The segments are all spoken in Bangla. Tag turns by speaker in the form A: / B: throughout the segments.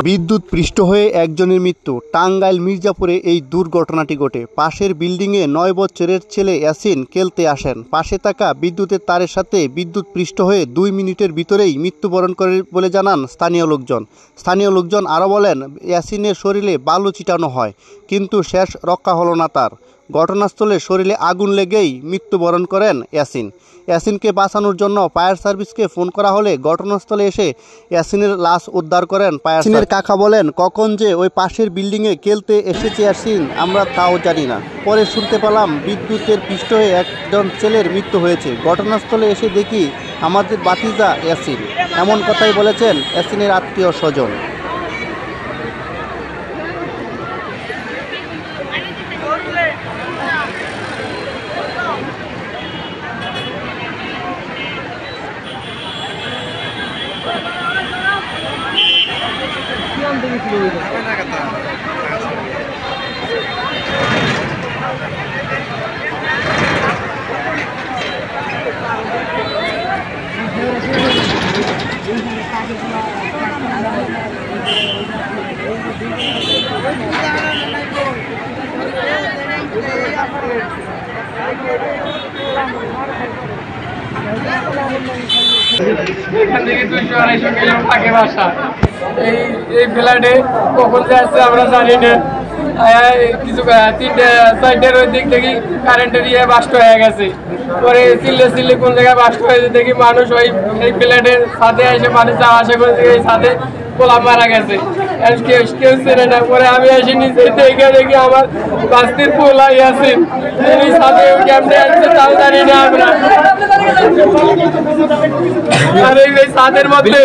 A: বিদ্যুৎ পৃষ্ঠ হয়ে একজনের মৃত্যু। টাঙ্গাইল মির্জাপুরে এই দুর্ঘটনাটি ঘটে। পাশের বিল্ডিংয়ে ৯ বছরের ছেলে ইয়াসিন খেলতে আসেন। পাশে থাকা বিদ্যুতের তারের সাথে বিদ্যুৎ পৃষ্ঠ হয়ে ২ মিনিটের ভিতরেই মৃত্যুবরণ করে বলে জানান স্থানীয় লোকজন। আরও বলেন, ইয়াসিনের শরীরে বালু ছিটানো হয়, কিন্তু শেষ রক্ষা হলো না তার। ঘটনাস্থলে শরীরে আগুন লেগেই মৃত্যুবরণ করেন ইয়াসিনকে বাঁচানোর জন্য ফায়ার সার্ভিসকে ফোন করা হলে ঘটনাস্থলে এসে ইয়াসিনের লাশ উদ্ধার করেন ইয়াসিনের কাকা বলেন, কখন যে ওই পাশের বিল্ডিংয়ে খেলতে এসেছে ইয়াসিন আমরা তাও জানি না। পরে শুনতে পেলাম বিদ্যুতের পৃষ্ঠ হয়ে একজন ছেলের মৃত্যু হয়েছে। ঘটনাস্থলে এসে দেখি আমাদের ভাতিজা ইয়াসিন। এমন কথাই বলেছেন ইয়াসিনের আত্মীয় স্বজন।
B: এখান থেকে ২০০-২৫০ কিলো থাকে বাসা। এই ফ্ল্যাটে কখন যে আসছে আমরা জানি না। কিছু ৩-৪টার ওই দিক দেখি কারেন্টের বাস্ট হয়ে গেছে। পরে চিল্লে কোন জায়গায় বাস্ট হয়েছে দেখি মানুষ এই ফ্ল্যাটের সাথে এসে মানুষ যাওয়া আসা করে এই সাথে পোলা মারা গেছে। কেউ চেনে না। পরে আমি এসে নিচে দেখি আমার বাস্তির পোলাই আছে সাথে কেমনে আসছে তাও জানি না আমরা। আর এই ছাদের মধ্যে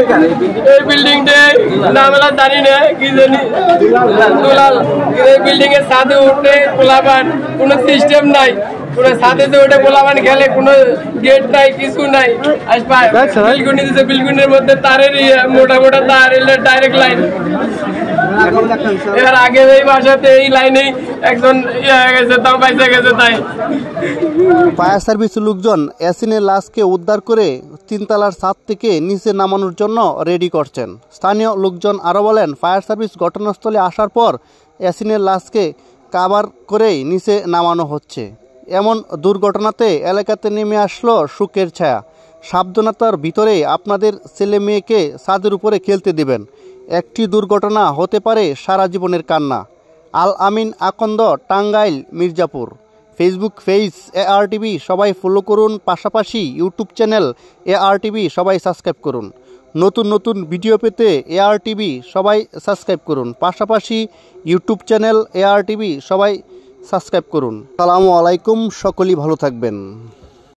B: এই বিল্ডিংটা নামলা জানি না কি জানি দুলাল। এই বিল্ডিং এর ছাদে উঠে পোলাপান কোনো সিস্টেম নাই। কোনো ছাদে যে ওটা পোলাপান খেলে কোনো গেট নাই, কিছু নাই। বিলগুনি দিচ্ছে, বিলগুনির মধ্যে তারের মোটা তার এলে ডাইরেক্ট লাইন। এর আগে এই বাসাতে এই লাইনেই একজন গেছে, তাও বাইসে গেছে। তাই
A: ফায়ার সার্ভিসের লোকজন ইয়াসিনের লাশকে উদ্ধার করে ৩ তলার ছাদ থেকে নিচে নামানোর জন্য রেডি করছেন। স্থানীয় লোকজন আরও বলেন, ফায়ার সার্ভিস ঘটনাস্থলে আসার পর ইয়াসিনের লাশকে কাভার করেই নিচে নামানো হচ্ছে। এমন দুর্ঘটনাতে এলাকাতে নেমে আসলো শোকের ছায়া। সাবধানতার ভিতরে আপনাদের ছেলে মেয়েকে ছাদের উপরে খেলতে দেবেন। একটি দুর্ঘটনা হতে পারে সারা জীবনের কান্না। Al Amin Akanda, Tangail Mirzapur. Facebook page AR TV সবাই ফলো করুন, পাশাপাশি ইউটিউব চ্যানেল AR TV সবাই সাবস্ক্রাইব করুন। নতুন ভিডিও পেতে AR TV সবাই সাবস্ক্রাইব করুন, পাশাপাশি ইউটিউব চ্যানেল AR TV সবাই সাবস্ক্রাইব করুন। আসসালামু আলাইকুম, সকলেই ভালো থাকবেন।